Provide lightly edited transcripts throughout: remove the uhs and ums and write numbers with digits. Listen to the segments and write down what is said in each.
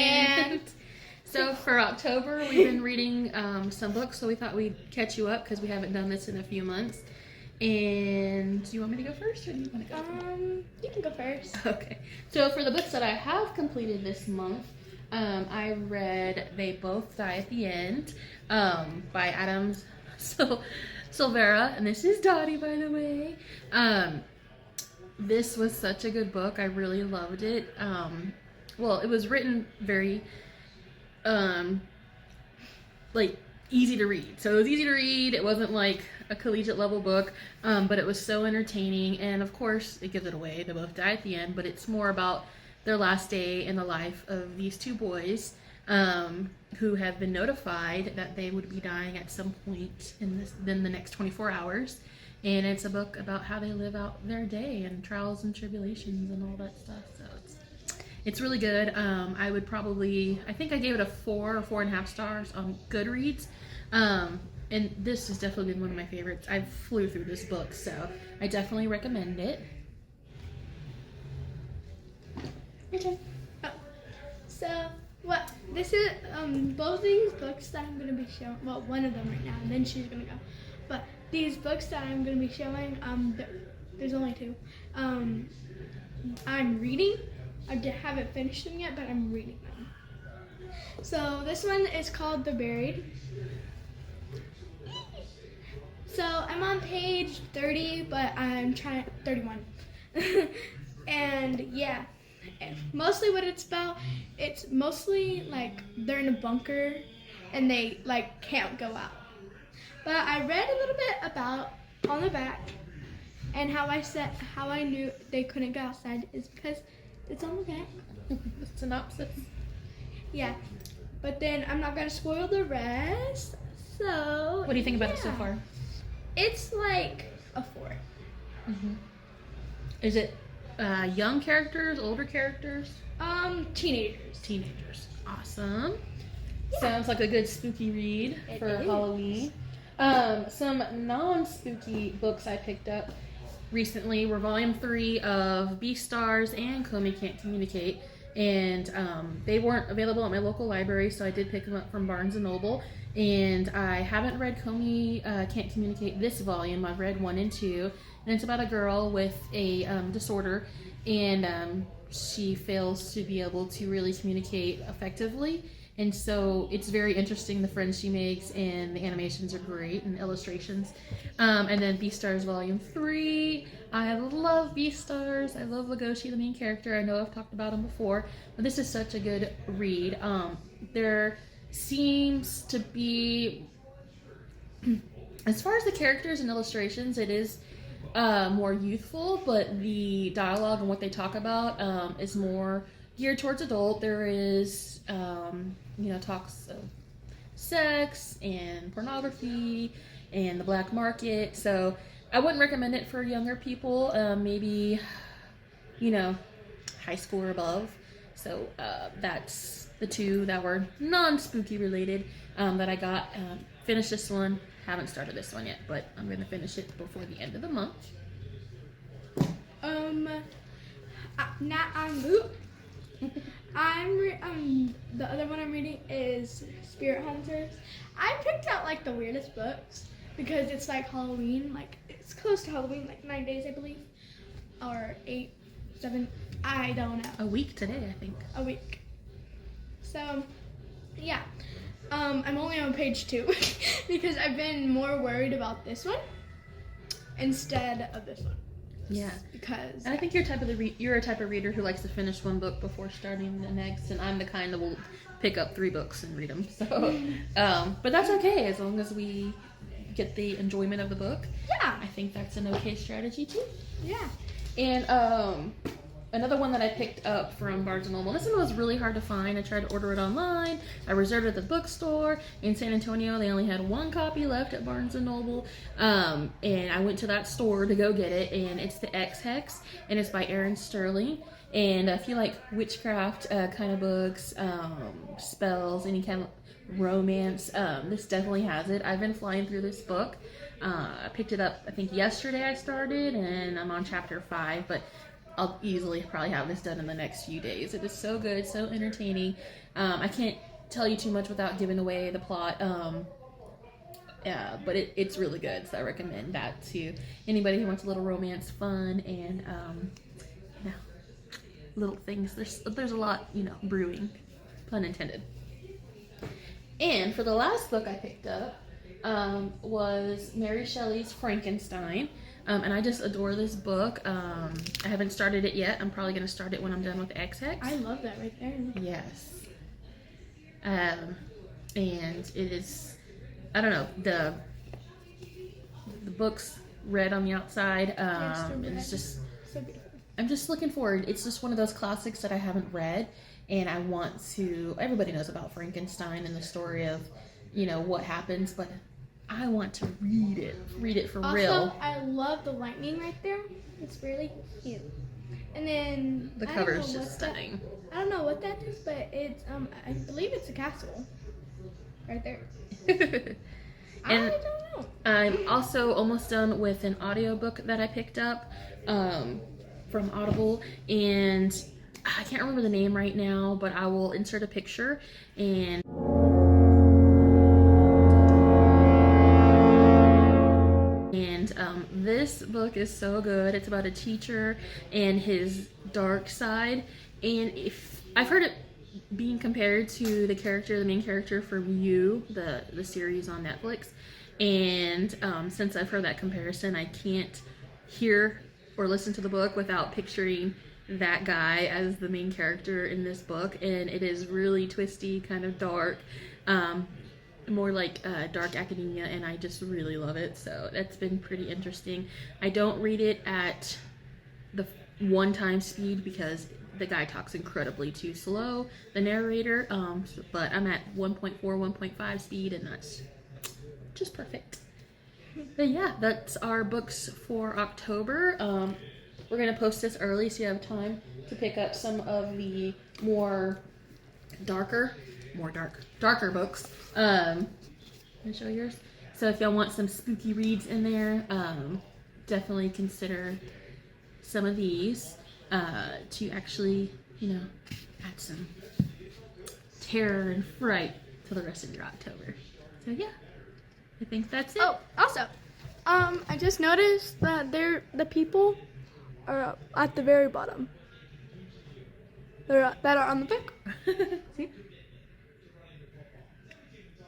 And so for October, we've been reading some books, so we thought we'd catch you up because we haven't done this in a few months. And do you want me to go first, or do you want to go? You can go first. Okay. So for the books that I have completed this month, I read They Both Die at the End by Adam Silvera, and this is Dottie, by the way. This was such a good book. I really loved it. Well, it was written very like easy to read. So it was easy to read. It wasn't like a collegiate level book, but it was so entertaining. And of course, it gives it away. They both die at the end, but it's more about their last day in the life of these two boys who have been notified that they would be dying at some point in the next 24 hours. And it's a book about how they live out their day and trials and tribulations and all that stuff. So it's really good. I think I gave it a 4 or 4.5 stars on Goodreads. And this has definitely been one of my favorites. I flew through this book, so I definitely recommend it. Okay. So, what? This is, both these books that I'm going to be showing, well, one of them right now, and then she's going to go. But these books that I'm going to be showing, there's only 2. I'm reading. I haven't finished them yet, but I'm reading them. So this one is called The Buried. So I'm on page 30, but I'm trying 31. And yeah, mostly what it's about, it's mostly like they're in a bunker and they like can't go out. But I read a little bit about on the back, and how I knew they couldn't go outside is because it's on the back. The synopsis. Yeah, but then I'm not gonna spoil the rest. So what do you think about it so far? It's like a 4. Mm-hmm. Is it young characters, older characters? Teenagers. Teenagers. Awesome. Yeah. Sounds like a good spooky read for Halloween. Some non-spooky books I picked up recently were Volume 3 of Beastars and Comey Can't Communicate. And they weren't available at my local library, so I did pick them up from Barnes & Noble. And I haven't read Comey Can't Communicate this volume. I've read 1 and 2. And it's about a girl with a disorder, and she fails to be able to really communicate effectively. And so it's very interesting, the friends she makes, and the animations are great, and illustrations. And then Beastars Volume 3. I love Beastars. I love Legoshi, the main character. I know I've talked about him before, but this is such a good read. There seems to be, as far as the characters and illustrations, it is more youthful, but the dialogue and what they talk about is more geared towards adult. There is, talks of sex and pornography and the black market. So I wouldn't recommend it for younger people, maybe, high school or above. So that's the 2 that were non-spooky related that I got. Finished this one. Haven't started this one yet, but I'm going to finish it before the end of the month. The other one I'm reading is Spirit Hunters. I picked out like the weirdest books because it's like Halloween, like it's close to Halloween, like 9 days I believe, or 8, 7, I don't know. A week today, I think. A week. So, yeah. I'm only on page 2 because I've been more worried about this one instead of this one. Yeah. Because and I think you're a type of reader who likes to finish one book before starting the next, and I'm the kind that will pick up 3 books and read them. So, but that's okay as long as we get the enjoyment of the book. Yeah. I think that's an okay strategy too. Yeah. And another one that I picked up from Barnes & Noble. This one was really hard to find. I tried to order it online. I reserved it at the bookstore. In San Antonio, they only had 1 copy left at Barnes & Noble. And I went to that store to go get it. And it's the X-Hex. And it's by Aaron Sterling. And if you like witchcraft kind of books, spells, any kind of romance, this definitely has it. I've been flying through this book. I picked it up, I think yesterday I started. And I'm on chapter 5. But I'll easily probably have this done in the next few days. It is so good, so entertaining. I can't tell you too much without giving away the plot. But it's really good, so I recommend that to anybody who wants a little romance, fun, and little things. There's a lot, brewing, pun intended. And for the last book I picked up was Mary Shelley's Frankenstein. And I just adore this book. I haven't started it yet. I'm probably going to start it when I'm done with XX. I love that right there. Yes. And it is, I don't know, the book's red on the outside. And it's just, so beautiful. I'm just looking forward. It's just one of those classics that I haven't read. And I want to, everybody knows about Frankenstein and the story of, what happens, but I want to read it for real. I love the lightning right there. It's really cute. And then the cover is just stunning. I don't know what that is, but it's I believe it's a castle right there. And I don't know. I'm also almost done with an audiobook that I picked up from Audible, and I can't remember the name right now, but I will insert a picture. And this book is so good. It's about a teacher and his dark side, and if I've heard it being compared to the main character from You, the series on Netflix, and since I've heard that comparison, I can't hear or listen to the book without picturing that guy as the main character in this book. And it is really twisty, kind of dark, more like dark academia, and I just really love it. So that's been pretty interesting. I don't read it at the one-time speed because the guy talks incredibly too slow, the narrator, but I'm at 1.4, 1.5 speed, and that's just perfect. But yeah, that's our books for October. We're going to post this early so you have time to pick up some of the darker books. Let me show yours. So if y'all want some spooky reads in there, definitely consider some of these to actually, add some terror and fright to the rest of your October. So yeah, I think that's it. Oh, also, I just noticed that the people are at the very bottom. That are on the book. See?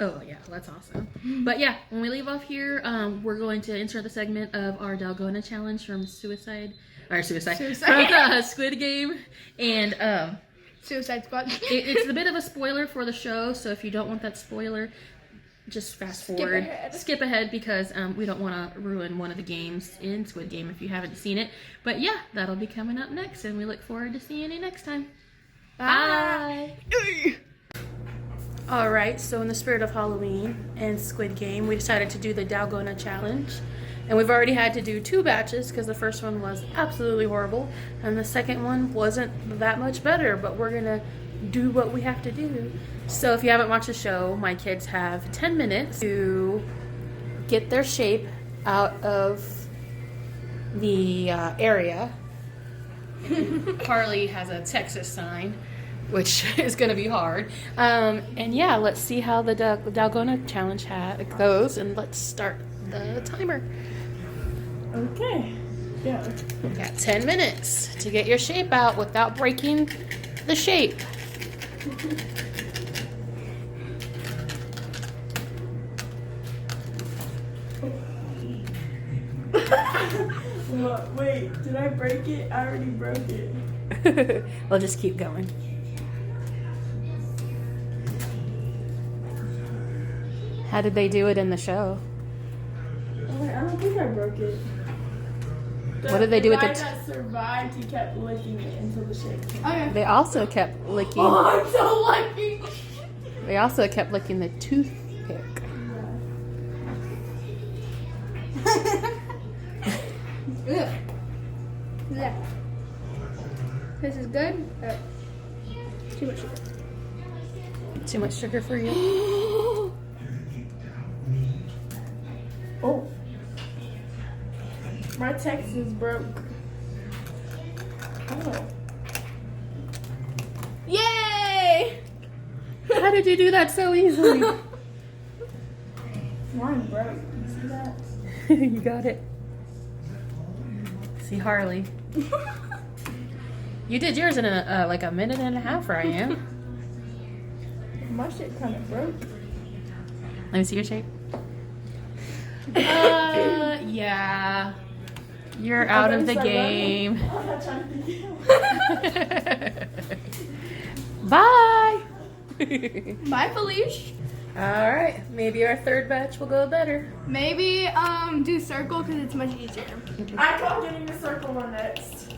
Oh yeah, that's awesome. But yeah, when we leave off here, we're going to insert the segment of our Dalgona challenge from Squid Game, and Suicide Squad. It's a bit of a spoiler for the show, so if you don't want that spoiler, just fast forward, skip ahead, because we don't want to ruin one of the games in Squid Game if you haven't seen it. But yeah, that'll be coming up next, and we look forward to seeing you next time. Bye. All right, so in the spirit of Halloween and Squid Game, we decided to do the Dalgona challenge. And we've already had to do 2 batches because the first one was absolutely horrible and the second one wasn't that much better, but we're gonna do what we have to do. So if you haven't watched the show, my kids have 10 minutes to get their shape out of the area. Harley has a Texas sign, which is going to be hard. And yeah, let's see how the Dalgona challenge goes, and let's start the timer. Okay. Yeah. You got 10 minutes to get your shape out without breaking the shape. Well, wait, did I break it? I already broke it. We'll just keep going. How did they do it in the show? Oh, wait, I don't think I broke it. What did they do with the guy that survived, he kept licking it until the shape came. Okay. They also kept licking. Oh, I'm so lucky. They also kept licking the toothpick. Yeah. This is good. Too much sugar. Too much sugar for you? Oh. My Texas broke. How did you do that so easily? Mine broke. You see that? You got it. See Harley. You did yours in like a minute and a half, Ryan. My shit kind of broke. Let me see your shape. Yeah. You're out of the game. I'm not trying to get Bye. Bye, Felicia. All right. Maybe our third batch will go better. Maybe do circle because it's much easier. I call getting the circle one next.